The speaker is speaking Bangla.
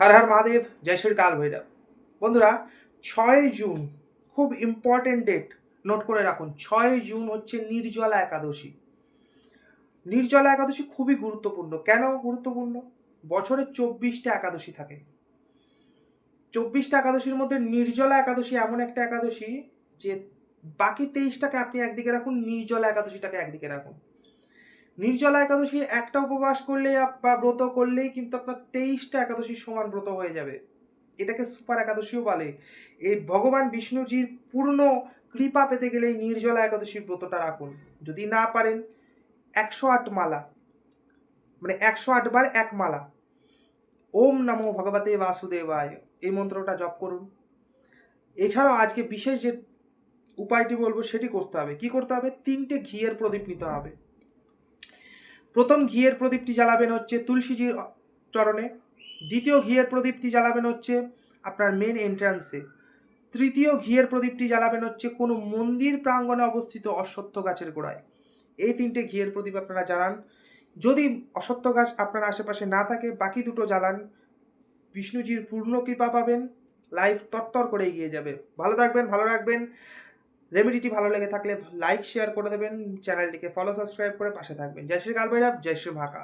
হর হর মহাদেব, জয় শ্রী কাল ভৈরব। বন্ধুরা, 6 জুন খুব ইম্পর্টেন্ট ডেট, নোট করে রাখুন। 6 জুন হচ্ছে নির্জলা একাদশী। নির্জলা একাদশী খুবই গুরুত্বপূর্ণ। কেন গুরুত্বপূর্ণ? বছরে 24টা একাদশী থাকে। 24টা একাদশীর মধ্যে নির্জলা একাদশী এমন একটা একাদশী যে বাকি 23টাকে আপনি একদিকে রাখুন, নির্জলা একাদশীটাকে একদিকে রাখুন। নির্জলা একাদশী একটা উপবাস করলেই বা ব্রত করলেই কিন্তু আপনার 23টা একাদশীর সমান ব্রত হয়ে যাবে। এটাকে সুপার একাদশীও বলে। এই ভগবান বিষ্ণুজির পূর্ণ কৃপা পেতে গেলে এই নির্জলা একাদশীর ব্রতটা রাখুন। যদি না পারেন 108 মালা, মানে 108 বার এক মালা, ওম নমো ভগবতে বাসুদেবায়, এই মন্ত্রটা জপ করুন। এছাড়াও আজকে বিশেষ যে উপায়টি বলবো সেটি করতে হবে। কি করতে হবে? 3টে ঘিয়ের প্রদীপ নিতে হবে। প্রথম ঘিয়ের প্রদীপটি জ্বালাবেন হচ্ছে তুলসীজির চরণে। দ্বিতীয় ঘিয়ের প্রদীপটি জ্বালাবেন হচ্ছে আপনার মেন এন্ট্রান্সে। তৃতীয় ঘিয়ের প্রদীপটি জ্বালাবেন হচ্ছে কোনো মন্দির প্রাঙ্গণে অবস্থিত অশ্বত্থ গাছের গোড়ায়। এই 3টে ঘিয়ের প্রদীপ আপনারা জ্বালান। যদি অশ্বত্থ গাছ আপনার আশেপাশে না থাকে, বাকি দুটো জ্বালান। বিষ্ণুজির পূর্ণ কৃপা পাবেন, লাইফ তত্তর করে এগিয়ে যাবে। ভালো থাকবেন, ভালো রাখবেন। রেমেডিটি ভালো লেগে থাকলে লাইক শেয়ার করে দেবেন, চ্যানেলটিকে ফলো সাবস্ক্রাইব করে পাশে থাকবেন। জয় শ্রী কাল ভৈরব, জয় শ্রী মহাকাল।